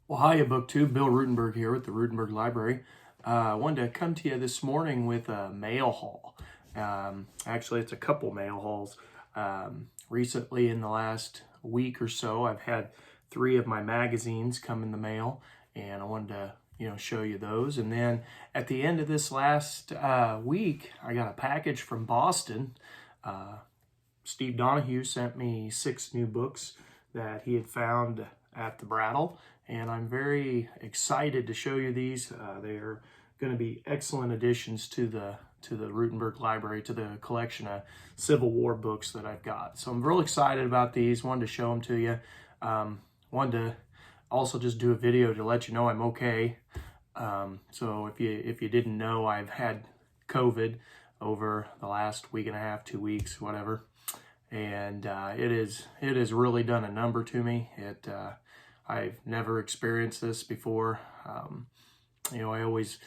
Well, hiya, BookTube. Bill Ruttenberg here with the Ruttenberg Library. I wanted to come to you this morning with a mail haul. Actually, it's a couple mail hauls. Recently, in the last week or so, I've had 3 of my magazines come in the mail, and I wanted to, show you those. And then at the end of this last week, I got a package from Boston. Steve Donahue sent me 6 new books that he had found at the Brattle, and I'm very excited to show you these. They are going to be excellent additions to the Ruttenberg Library, to the collection of Civil War books that I've got. So I'm real excited about these. Wanted to show them to you. Wanted to also just do a video to let you know I'm okay. So if you didn't know, I've had COVID over the last week and a half, 2 weeks, whatever. And it has really done a number to me. I've never experienced this before. I always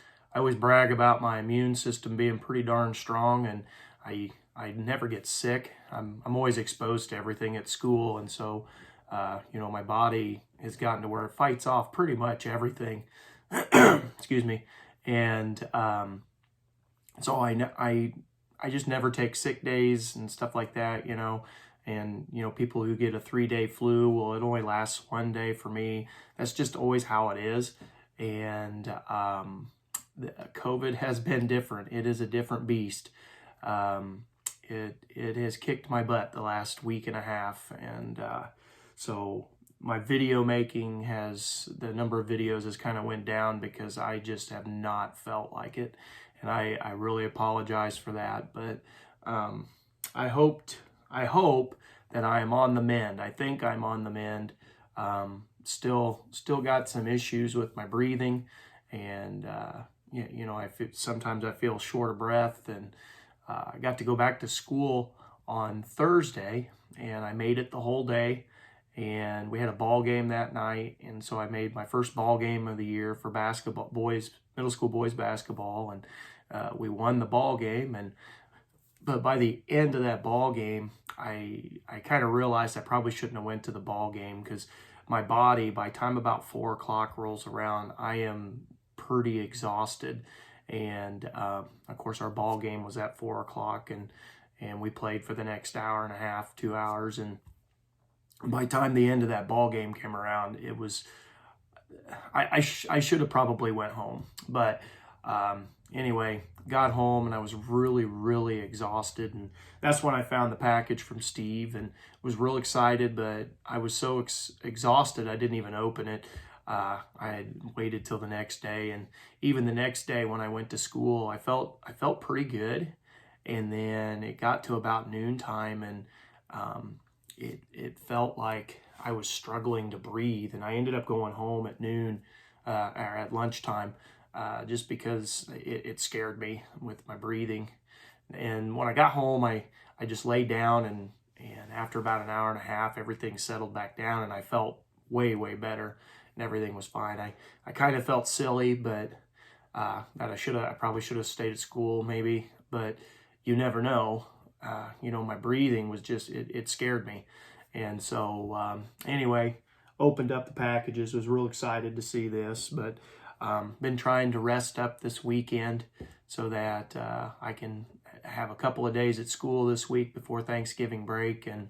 brag about my immune system being pretty darn strong, and I never get sick. I'm always exposed to everything at school, and so my body has gotten to where it fights off pretty much everything. Excuse me. And so I just never take sick days and stuff like that, and, people who get a 3-day flu, well, it only lasts 1 day. For me, that's just always how it is. And COVID has been different. It is a different beast. It has kicked my butt the last week and a half. And so my video making the number of videos has kind of went down because I just have not felt like it. And I really apologize for that, but I hope that I am on the mend. I think I'm on the mend. Still got some issues with my breathing, and sometimes I feel short of breath. And I got to go back to school on Thursday, and I made it the whole day. And we had a ball game that night, and so I made my first ball game of the year for basketball, middle school boys basketball, and we won the ball game. But by the end of that ball game, I kind of realized I probably shouldn't have went to the ball game, because my body, by the time about 4 o'clock rolls around, I am pretty exhausted. And of course, our ball game was at 4 o'clock, and we played for the next hour and a half, 2 hours, and by the time the end of that ball game came around, it was, I should have probably went home. But anyway, got home, and I was really, really exhausted. And that's when I found the package from Steve, and was real excited, but I was so exhausted I didn't even open it. I had waited till the next day, and even the next day when I went to school, I felt pretty good. And then it got to about noontime, and it felt like I was struggling to breathe, and I ended up going home at noon, or at lunchtime, just because it scared me with my breathing. And when I got home, I just laid down, and after about an hour and a half, everything settled back down, and I felt way, way better, and everything was fine. I kind of felt silly, but that I probably should have stayed at school maybe, but you never know. My breathing was just, it scared me. And so anyway, opened up the packages, was real excited to see this, but been trying to rest up this weekend so that I can have a couple of days at school this week before Thanksgiving break, and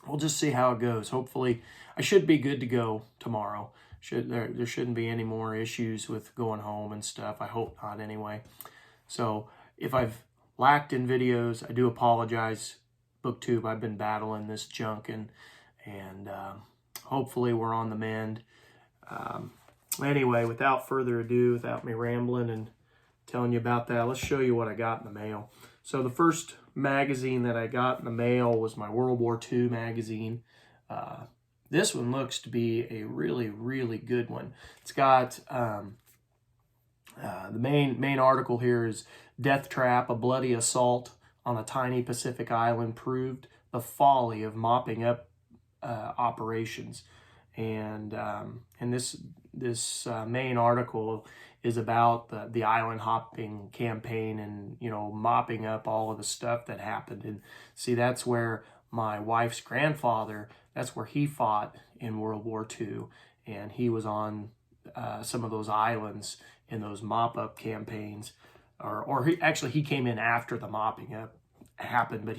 we'll just see how it goes. Hopefully, I should be good to go tomorrow. There shouldn't be any more issues with going home and stuff. I hope not anyway. So if I've lacked in videos, I do apologize. BookTube, I've been battling this junk, and hopefully we're on the mend. Anyway, without further ado, without me rambling and telling you about that, let's show you what I got in the mail. So the first magazine that I got in the mail was my World War II magazine. This one looks to be a really, really good one. It's got the main article here is "Death Trap: A Bloody Assault on a Tiny Pacific Island Proved the Folly of Mopping Up Operations." And this main article is about the island hopping campaign, and mopping up all of the stuff that happened. And see, that's where my wife's grandfather, that's where he fought in World War II. and he was on some of those islands in those mop-up campaigns, or he came in after the mopping up happened, but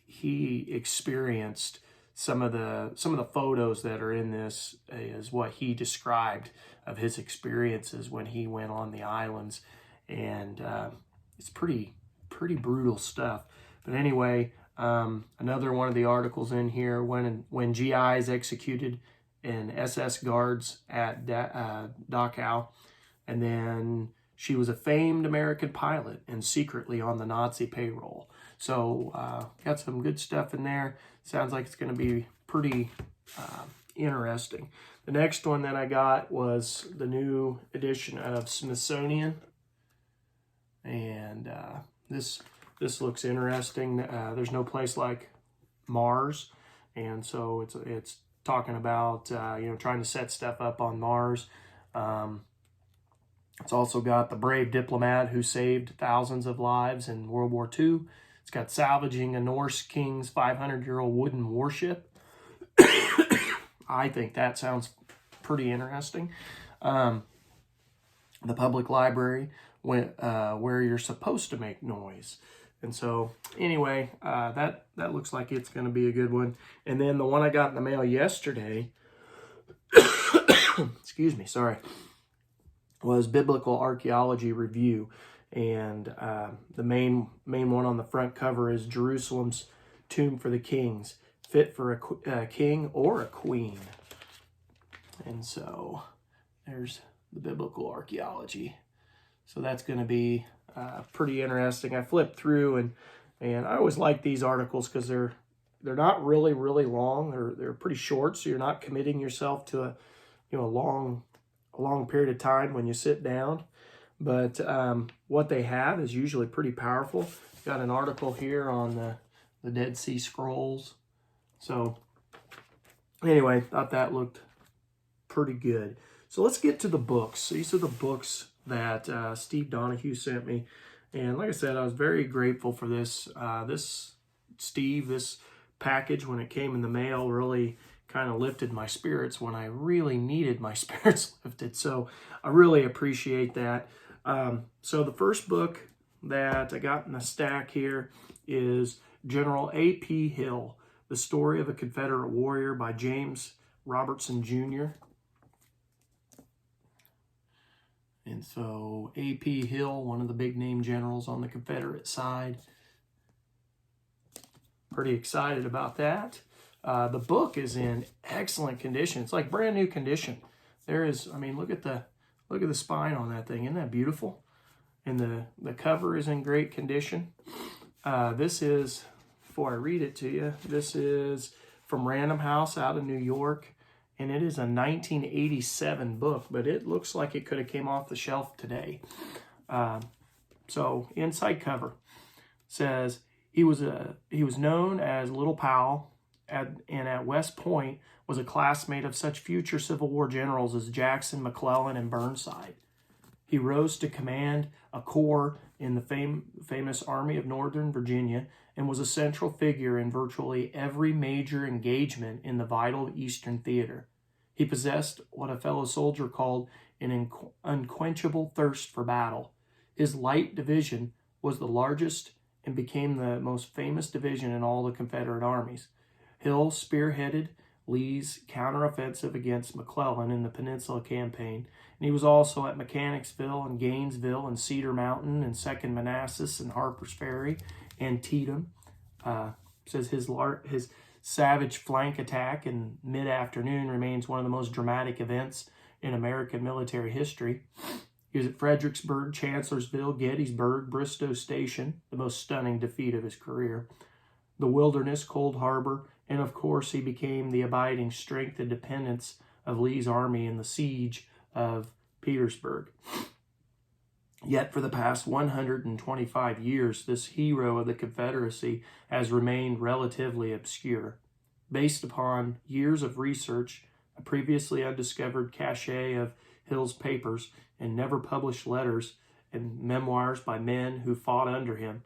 he experienced some of the photos that are in this is what he described of his experiences when he went on the islands, and it's pretty brutal stuff. But anyway, another one of the articles in here, when GIs executed an SS guards at Dachau, and then she was a famed American pilot and secretly on the Nazi payroll. So got some good stuff in there. Sounds like it's going to be pretty interesting. The next one that I got was the new edition of Smithsonian, and this looks interesting. There's no place like Mars, and so it's talking about trying to set stuff up on Mars. It's also got the brave diplomat who saved thousands of lives in World War II. It's got salvaging a Norse king's 500-year-old wooden warship. I think that sounds pretty interesting. The public library, where you're supposed to make noise. And so, anyway, that looks like it's going to be a good one. And then the one I got in the mail yesterday, excuse me, sorry, was Biblical Archaeology Review. And the main one on the front cover is Jerusalem's Tomb for the Kings, fit for a king or a queen. And so there's the Biblical Archaeology. So that's going to be pretty interesting. I flipped through, and I always like these articles because they're not really long. They're pretty short, so you're not committing yourself to a long period of time when you sit down. But what they have is usually pretty powerful. Got an article here on the Dead Sea Scrolls. So anyway, thought that looked pretty good. So let's get to the books. These are the books that Steve Donahue sent me. And like I said, I was very grateful for this. This package, when it came in the mail, really kind of lifted my spirits when I really needed my spirits lifted. So I really appreciate that. So the first book that I got in the stack here is General A.P. Hill, The Story of a Confederate Warrior by James Robertson Jr. And so A.P. Hill, one of the big name generals on the Confederate side. Pretty excited about that. The book is in excellent condition. It's like brand new condition. Look at the spine on that thing. Isn't that beautiful? And the cover is in great condition. This is, before I read it to you, this is from Random House out of New York. And it is a 1987 book, but it looks like it could have came off the shelf today. So inside cover says he was known as Little Powell, and at West Point was a classmate of such future Civil War generals as Jackson, McClellan, and Burnside. He rose to command a corps in the famous Army of Northern Virginia and was a central figure in virtually every major engagement in the vital Eastern Theater. He possessed what a fellow soldier called an unquenchable thirst for battle. His light division was the largest and became the most famous division in all the Confederate armies. Hill spearheaded Lee's counteroffensive against McClellan in the Peninsula Campaign, and he was also at Mechanicsville and Gainesville and Cedar Mountain and 2nd Manassas and Harper's Ferry and Cheatham. Says his savage flank attack in mid-afternoon remains one of the most dramatic events in American military history. He was at Fredericksburg, Chancellorsville, Gettysburg, Bristow Station, the most stunning defeat of his career, the Wilderness, Cold Harbor, and of course he became the abiding strength and dependence of Lee's army in the siege of Petersburg. Yet for the past 125 years, this hero of the Confederacy has remained relatively obscure. Based upon years of research, a previously undiscovered cache of Hill's papers, and never published letters and memoirs by men who fought under him,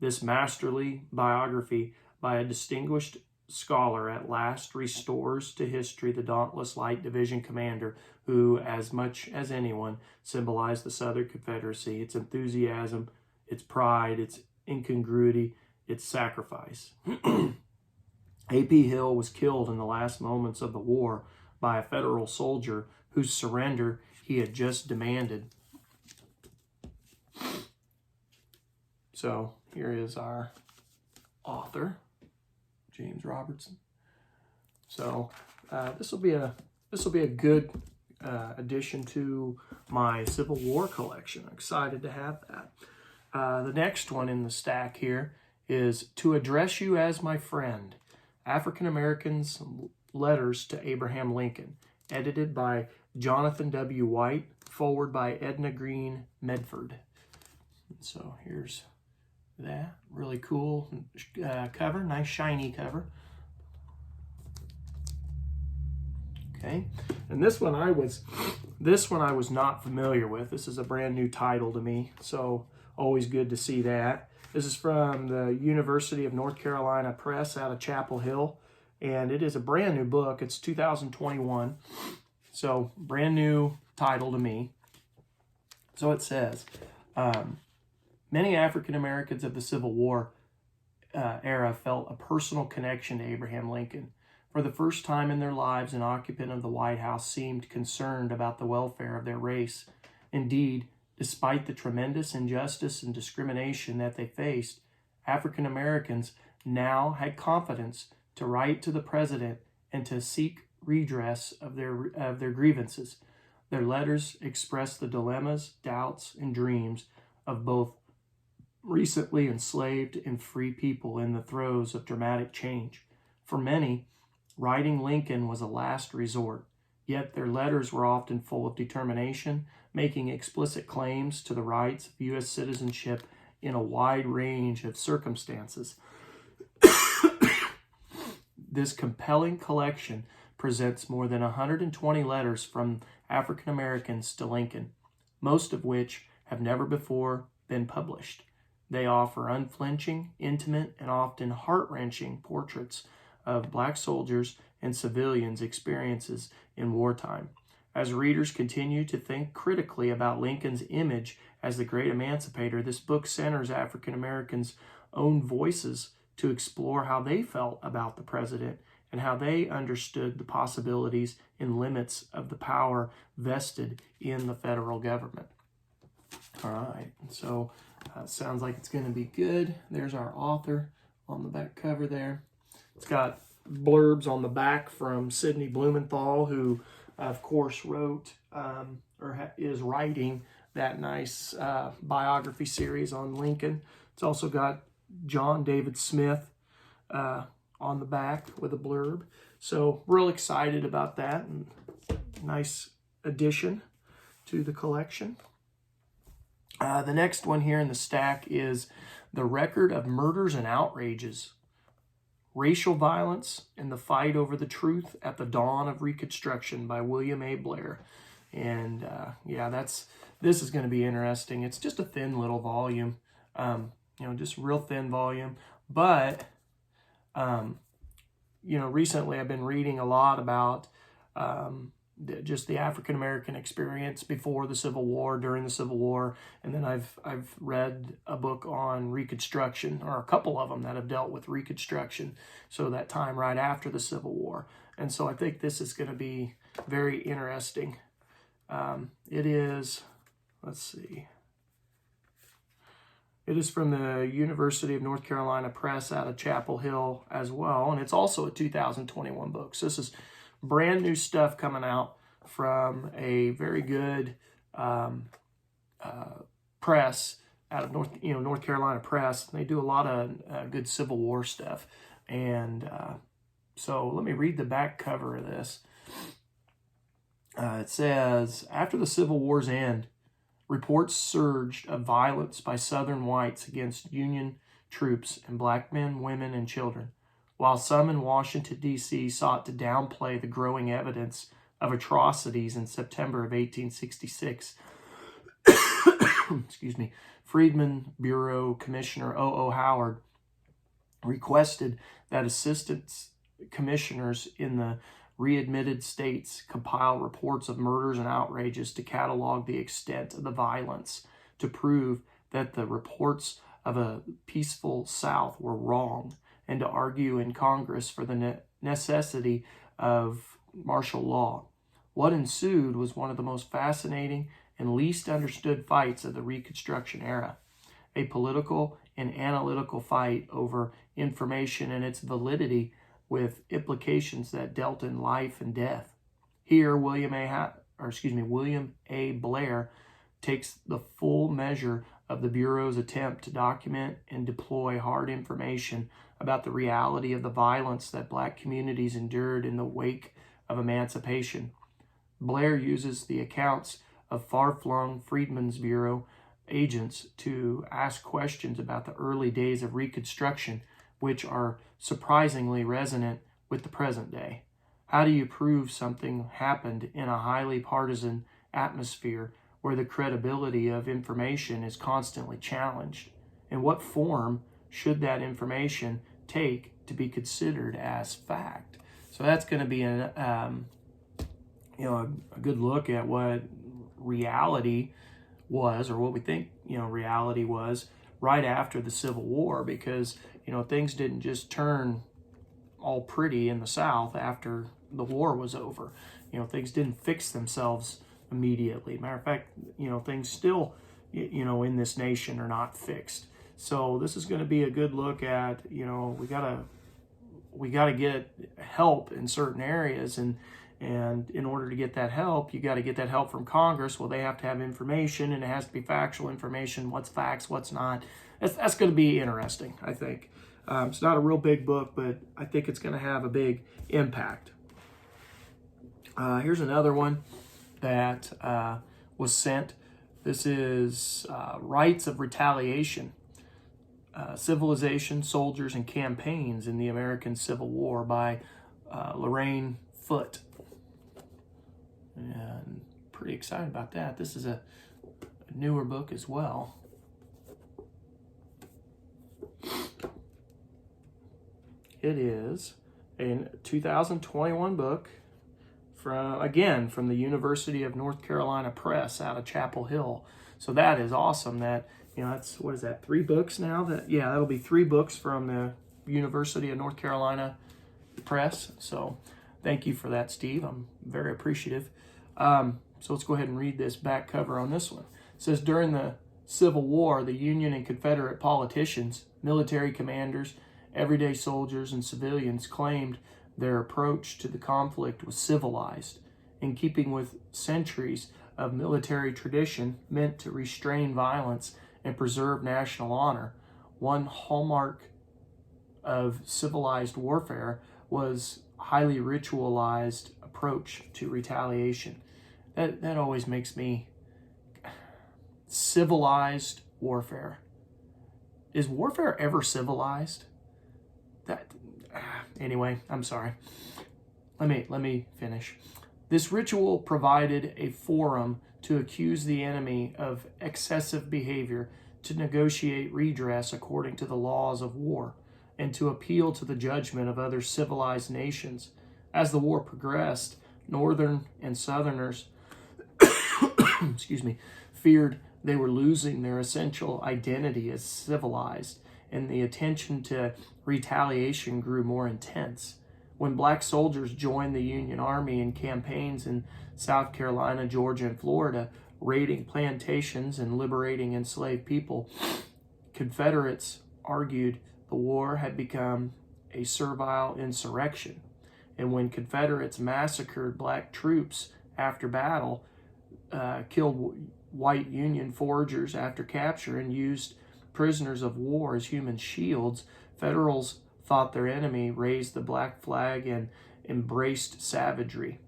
this masterly biography by a distinguished scholar at last restores to history the dauntless Light Division commander who, as much as anyone, symbolized the Southern Confederacy, its enthusiasm, its pride, its incongruity, its sacrifice. A.P. Hill was killed in the last moments of the war by a Federal soldier whose surrender he had just demanded. So here is our author, James Robertson. So this will be a good addition to my Civil War collection. I'm excited to have that. The next one in the stack here is To Address You as My Friend, African Americans' Letters to Abraham Lincoln, edited by Jonathan W. White, forward by Edna Green Medford. So here's that really cool cover, nice shiny cover. Okay, and this one I was not familiar with. This is a brand new title to me, so always good to see that. This is from the University of North Carolina Press out of Chapel Hill, and it is a brand new book. It's 2021, so brand new title to me. So it says, many African Americans of the Civil War era felt a personal connection to Abraham Lincoln. For the first time in their lives, an occupant of the White House seemed concerned about the welfare of their race. Indeed, despite the tremendous injustice and discrimination that they faced, African Americans now had confidence to write to the president and to seek redress of their grievances. Their letters expressed the dilemmas, doubts, and dreams of both recently enslaved and free people in the throes of dramatic change. For many, writing Lincoln was a last resort, yet their letters were often full of determination, making explicit claims to the rights of U.S. citizenship in a wide range of circumstances. This compelling collection presents more than 120 letters from African Americans to Lincoln, most of which have never before been published. They offer unflinching, intimate, and often heart-wrenching portraits of Black soldiers and civilians' experiences in wartime. As readers continue to think critically about Lincoln's image as the great emancipator, this book centers African Americans' own voices to explore how they felt about the president and how they understood the possibilities and limits of the power vested in the federal government. All right, so sounds like it's going to be good. There's our author on the back cover there. It's got blurbs on the back from Sidney Blumenthal, who, of course, wrote is writing that nice biography series on Lincoln. It's also got John David Smith on the back with a blurb. So real excited about that, and nice addition to the collection. The next one here in the stack is The Record of Murders and Outrages, Racial Violence and the Fight Over the Truth at the Dawn of Reconstruction by William A. Blair. And this is going to be interesting. It's just a thin little volume, just real thin volume. But, recently I've been reading a lot about just the African American experience before the Civil War, during the Civil War, and then I've read a book on Reconstruction, or a couple of them that have dealt with Reconstruction, so that time right after the Civil War. And so I think this is going to be very interesting. It is, it is from the University of North Carolina Press out of Chapel Hill as well, and it's also a 2021 book. So this is brand new stuff coming out from a very good press out of North Carolina Press. They do a lot of good Civil War stuff. And so let me read the back cover of this. It says, after the Civil War's end, reports surged of violence by Southern whites against Union troops and Black men, women, and children, while some in Washington, D.C. sought to downplay the growing evidence of atrocities in September of 1866. Excuse me. Freedmen Bureau Commissioner O.O. Howard requested that assistance commissioners in the readmitted states compile reports of murders and outrages to catalog the extent of the violence, to prove that the reports of a peaceful South were wrong, and to argue in Congress for the necessity of martial law. What ensued was one of the most fascinating and least understood fights of the Reconstruction era, a political and analytical fight over information and its validity, with implications that dealt in life and death. Here, William A. Blair takes the full measure of the Bureau's attempt to document and deploy hard information about the reality of the violence that Black communities endured in the wake of emancipation. Blair uses the accounts of far-flung Freedmen's Bureau agents to ask questions about the early days of Reconstruction, which are surprisingly resonant with the present day. How do you prove something happened in a highly partisan atmosphere where the credibility of information is constantly challenged? And what form should that information take to be considered as fact? So that's going to be a good look at what reality was, or what we think reality was right after the Civil War, because things didn't just turn all pretty in the South after the war was over. Things didn't fix themselves immediately. Matter of fact, things still in this nation are not fixed. So this is going to be a good look at we gotta get help in certain areas, and in order to get that help, you got to get that help from Congress. Well, they have to have information, and it has to be factual information. What's facts, what's not. That's going to be interesting, I think. It's not a real big book, but I think it's going to have a big impact. Here's another one that was sent. This is Rights of Retaliation, Civilization, Soldiers, and Campaigns in the American Civil War by Lorraine Foote. And pretty excited about that. This is a newer book as well. It is a 2021 book from the University of North Carolina Press out of Chapel Hill. So that is awesome. That that's, what is that, 3 books now? That'll be 3 books from the University of North Carolina Press. So thank you for that, Steve. I'm very appreciative. So let's go ahead and read this back cover on this one. It says, during the Civil War, the Union and Confederate politicians, military commanders, everyday soldiers, and civilians claimed their approach to the conflict was civilized, in keeping with centuries of military tradition meant to restrain violence and preserve national honor. One hallmark of civilized warfare was highly ritualized approach to retaliation. That always makes me... Civilized warfare. Is warfare ever civilized? Anyway, I'm sorry. Let me finish. This ritual provided a forum to accuse the enemy of excessive behavior, to negotiate redress according to the laws of war, and to appeal to the judgment of other civilized nations. As the war progressed, Northern and Southerners feared they were losing their essential identity as civilized, and the attention to retaliation grew more intense. When Black soldiers joined the Union Army in campaigns in South Carolina, Georgia, and Florida, raiding plantations and liberating enslaved people, Confederates argued the war had become a servile insurrection. And when Confederates massacred Black troops after battle, killed white Union foragers after capture, and used prisoners of war as human shields, Federals thought their enemy raised the Black flag and embraced savagery.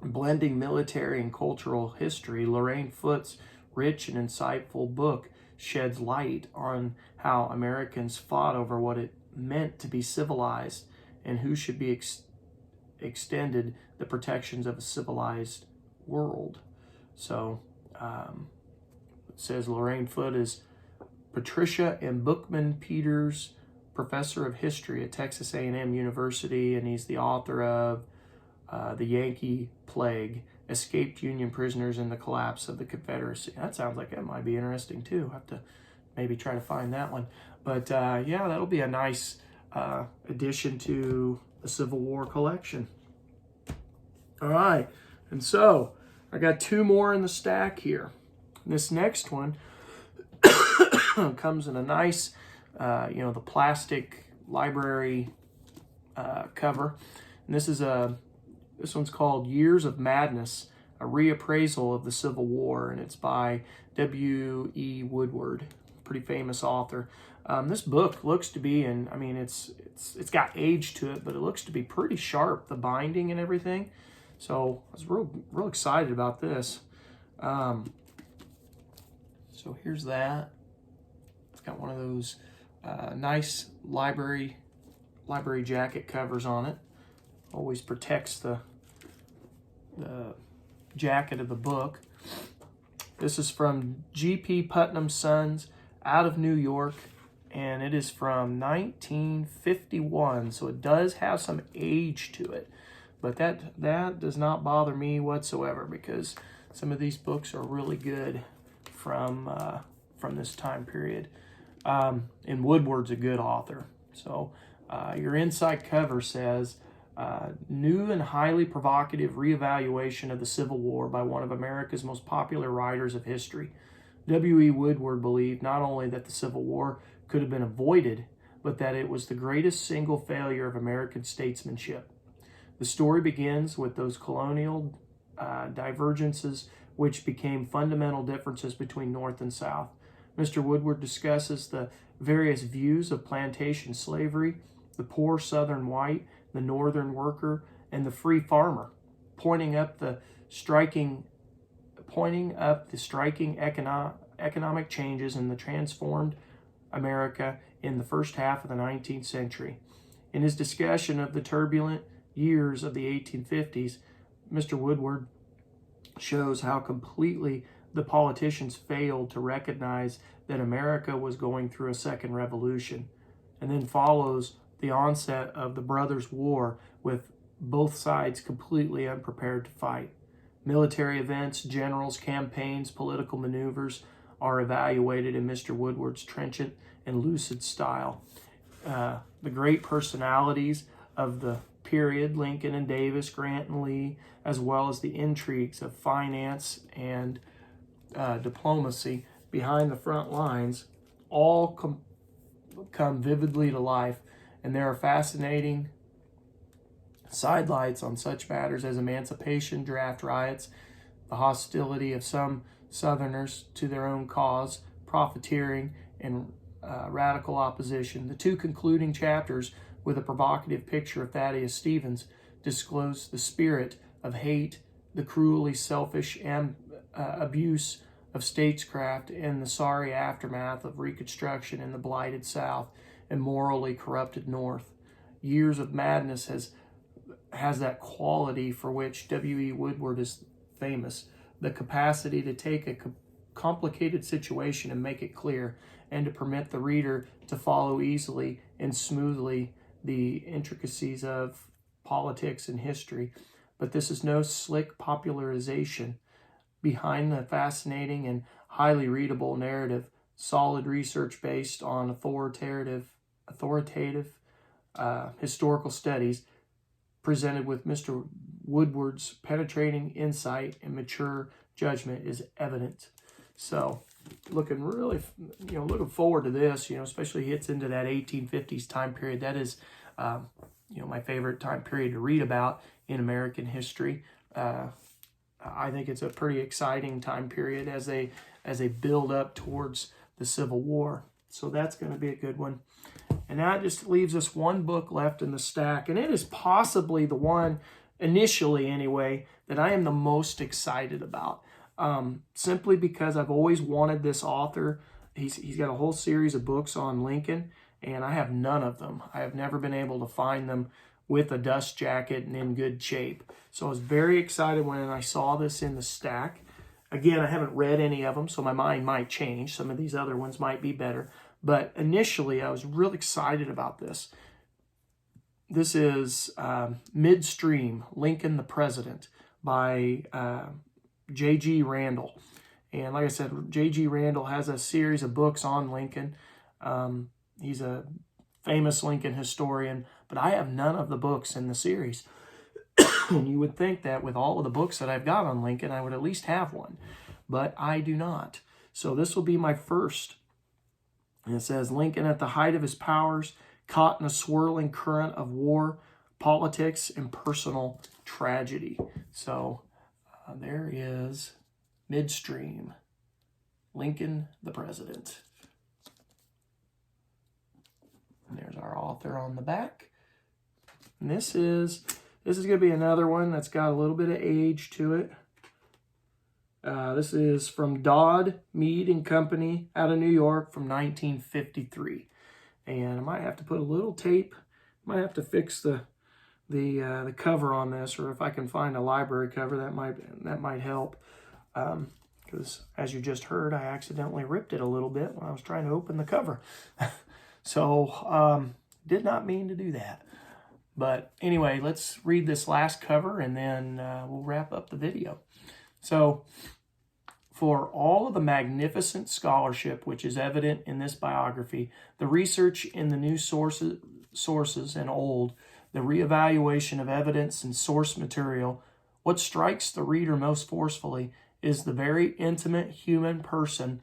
Blending military and cultural history, Lorraine Foote's rich and insightful book sheds light on how Americans fought over what it meant to be civilized and who should be extended the protections of a civilized world. So it says Lorraine Foote is Patricia and Bookman Peters professor of history at Texas A&M University, and he's the author of The Yankee Plague, Escaped Union Prisoners and the Collapse of the Confederacy. That sounds like that might be interesting too. I'll have to maybe try to find that one. But yeah, that'll be a nice addition to the Civil War collection. All right, and so I got 2 more in the stack here. This next one comes in a nice, the plastic library cover. And this one's called Years of Madness, a reappraisal of the Civil War, and it's by W.E. Woodward, pretty famous author. This book looks to be, it's got age to it, but it looks to be pretty sharp, the binding and everything. So I was real excited about this. So here's that. It's got one of those nice library jacket covers on it. Always protects the jacket of the book. This is from G.P. Putnam Sons out of New York, and it is from 1951, so it does have some age to it. But that does not bother me whatsoever, because some of these books are really good from this time period. And Woodward's a good author. So your inside cover says, new and highly provocative reevaluation of the Civil War by one of America's most popular writers of history. W.E. Woodward believed not only that the Civil War could have been avoided, but that it was the greatest single failure of American statesmanship. The story begins with those colonial divergences which became fundamental differences between North and South. Mr. Woodward discusses the various views of plantation slavery, the poor Southern white, the Northern worker, and the free farmer, pointing up the striking economic changes in the transformed America in the first half of the 19th century. In his discussion of the turbulent years of the 1850s, Mr. Woodward shows how completely the politicians failed to recognize that America was going through a second revolution, and then follows the onset of the Brothers' War with both sides completely unprepared to fight. Military events, generals, campaigns, political maneuvers are evaluated in Mr. Woodward's trenchant and lucid style. The great personalities of the period, Lincoln and Davis, Grant and Lee, as well as the intrigues of finance and diplomacy behind the front lines, all come vividly to life, and there are fascinating sidelights on such matters as emancipation, draft riots, the hostility of some Southerners to their own cause, profiteering, and radical opposition. The 2 concluding chapters, with a provocative picture of Thaddeus Stevens, disclose the spirit of hate, the cruelly selfish abuse of statecraft, and the sorry aftermath of Reconstruction in the blighted South and morally corrupted North. Years of Madness has that quality for which W.E. Woodward is famous, the capacity to take a complicated situation and make it clear, and to permit the reader to follow easily and smoothly the intricacies of politics and history. But this is no slick popularization. Behind the fascinating and highly readable narrative, solid research based on authoritative historical studies, presented with Mr. Woodward's penetrating insight and mature judgment, is evident. So, looking forward to this, especially hits into that 1850s time period. That is, my favorite time period to read about in American history. I think it's a pretty exciting time period as they build up towards the Civil War. So that's going to be a good one. And that just leaves us one book left in the stack, and it is possibly the one, initially anyway, that I am the most excited about. Simply because I've always wanted this author. He's got a whole series of books on Lincoln, and I have none of them. I have never been able to find them with a dust jacket and in good shape. So I was very excited when I saw this in the stack. Again, I haven't read any of them, so my mind might change. Some of these other ones might be better. But initially, I was real excited about this. This is Midstream, Lincoln the President by J.G. Randall. And like I said, J.G. Randall has a series of books on Lincoln. He's a famous Lincoln historian, but I have none of the books in the series. And you would think that with all of the books that I've got on Lincoln, I would at least have one, but I do not. So this will be my first. And it says, Lincoln at the height of his powers, caught in a swirling current of war, politics, and personal tragedy. So there is Midstream, Lincoln the President. And there's our author on the back. And this is going to be another one that's got a little bit of age to it. This is from Dodd, Mead and Company out of New York from 1953. And I might have to put a little tape. Might have to fix the cover on this, or if I can find a library cover, that might help. Because as you just heard, I accidentally ripped it a little bit when I was trying to open the cover. So did not mean to do that. But anyway, let's read this last cover and then we'll wrap up the video. So, for all of the magnificent scholarship which is evident in this biography, the research in the new sources and old, the reevaluation of evidence and source material, what strikes the reader most forcefully is the very intimate human person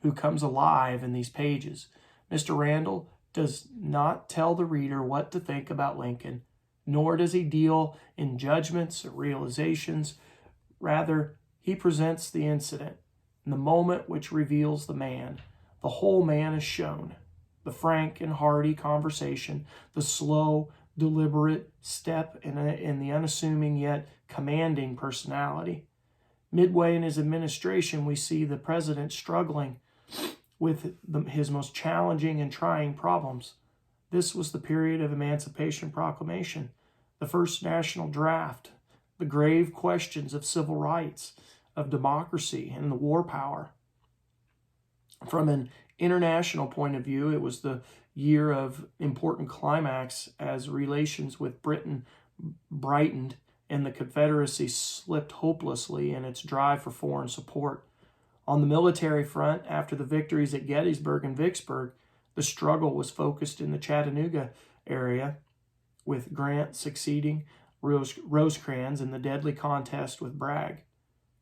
who comes alive in these pages. Mr. Randall does not tell the reader what to think about Lincoln, nor does he deal in judgments or realizations. Rather, he presents the incident, the moment which reveals the man. The whole man is shown. The frank and hearty conversation, the slow, deliberate step, and the unassuming yet commanding personality. Midway in his administration, we see the president struggling with his most challenging and trying problems. This was the period of Emancipation Proclamation, the first national draft, the grave questions of civil rights, of democracy, and the war power. From an international point of view, it was the year of important climax as relations with Britain brightened and the Confederacy slipped hopelessly in its drive for foreign support. On the military front, after the victories at Gettysburg and Vicksburg, the struggle was focused in the Chattanooga area, with Grant succeeding Rosecrans in the deadly contest with Bragg.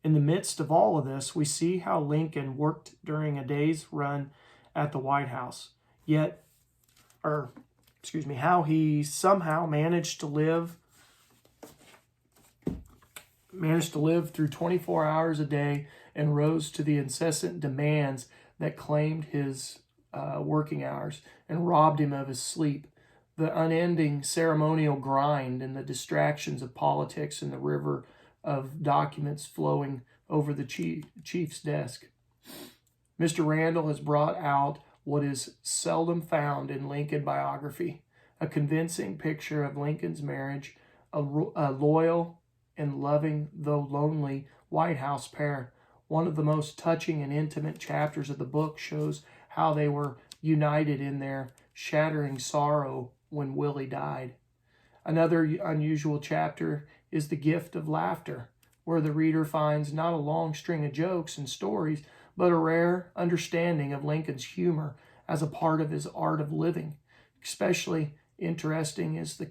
In the midst of all of this, we see how Lincoln worked during a day's run at the White House, how he somehow managed to live through 24 hours a day and rose to the incessant demands that claimed his working hours and robbed him of his sleep. The unending ceremonial grind and the distractions of politics and the river of documents flowing over the chief's desk. Mr. Randall has brought out what is seldom found in Lincoln biography, a convincing picture of Lincoln's marriage, a loyal and loving, though lonely, White House pair. One of the most touching and intimate chapters of the book shows how they were united in their shattering sorrow when Willie died. Another unusual chapter is the gift of laughter, where the reader finds not a long string of jokes and stories, but a rare understanding of Lincoln's humor as a part of his art of living. Especially interesting is the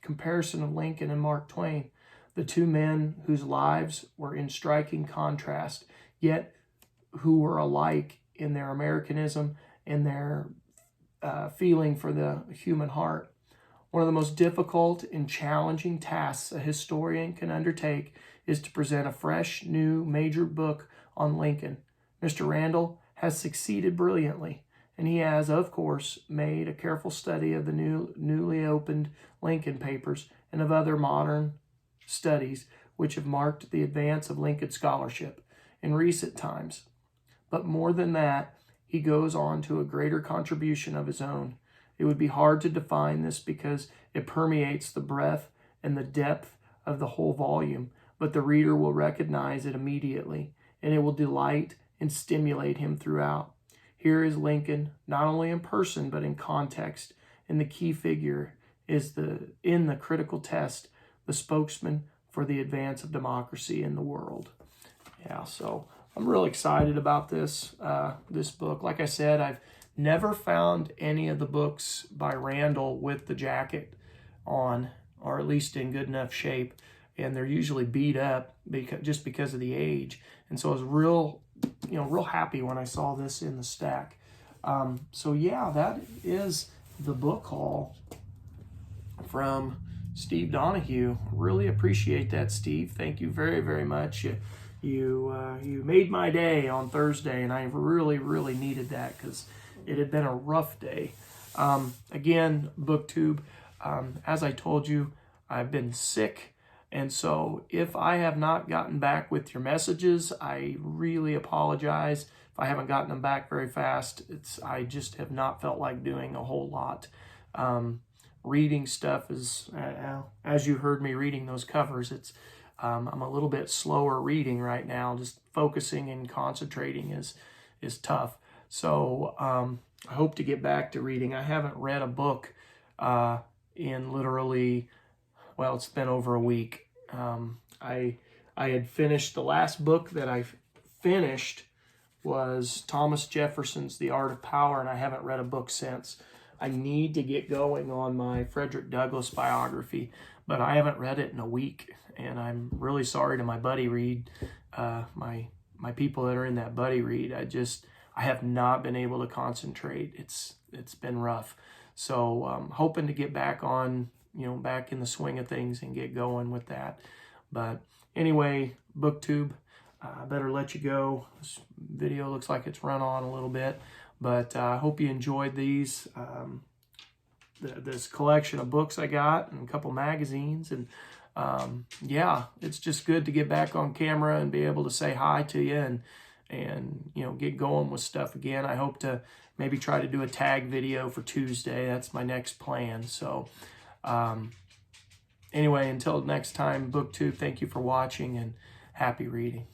comparison of Lincoln and Mark Twain, the two men whose lives were in striking contrast, yet who were alike in their Americanism and their feeling for the human heart. One of the most difficult and challenging tasks a historian can undertake is to present a fresh, new, major book on Lincoln. Mr. Randall has succeeded brilliantly, and he has, of course, made a careful study of the newly opened Lincoln papers and of other modern studies which have marked the advance of Lincoln scholarship in recent times. But more than that, he goes on to a greater contribution of his own. It would be hard to define this because it permeates the breadth and the depth of the whole volume, but the reader will recognize it immediately, and it will delight and stimulate him throughout. Here is Lincoln, not only in person, but in context. And the key figure is in the critical test, the spokesman for the advance of democracy in the world. Yeah, so I'm real excited about this book. Like I said, I've never found any of the books by Randall with the jacket on, or at least in good enough shape, and they're usually beat up just because of the age. And so I was real happy when I saw this in the stack. So yeah, that is the book haul from Steve Donahue. Really appreciate that, Steve. Thank you very, very much. You made my day on Thursday, and I really needed that because it had been a rough day. Again, BookTube, as I told you, I've been sick, and so if I have not gotten back with your messages, I really apologize. If I haven't gotten them back very fast, I just have not felt like doing a whole lot. Reading stuff is, as you heard me reading those covers, I'm a little bit slower reading right now. Just focusing and concentrating is tough. So I hope to get back to reading. I haven't read a book in literally, well, it's been over a week. I had finished, the last book that I finished was Thomas Jefferson's The Art of Power, and I haven't read a book since. I need to get going on my Frederick Douglass biography, but I haven't read it in a week, and I'm really sorry to my buddy read, my people that are in that buddy read. I have not been able to concentrate. It's been rough. So I'm hoping to get back on, back in the swing of things and get going with that. But anyway, BookTube, I better let you go. This video looks like it's run on a little bit, but I hope you enjoyed these. This collection of books I got and a couple magazines, and yeah, it's just good to get back on camera and be able to say hi to you and get going with stuff again. I hope to maybe try to do a tag video for Tuesday. That's my next plan. So anyway, until next time, BookTube, thank you for watching and happy reading.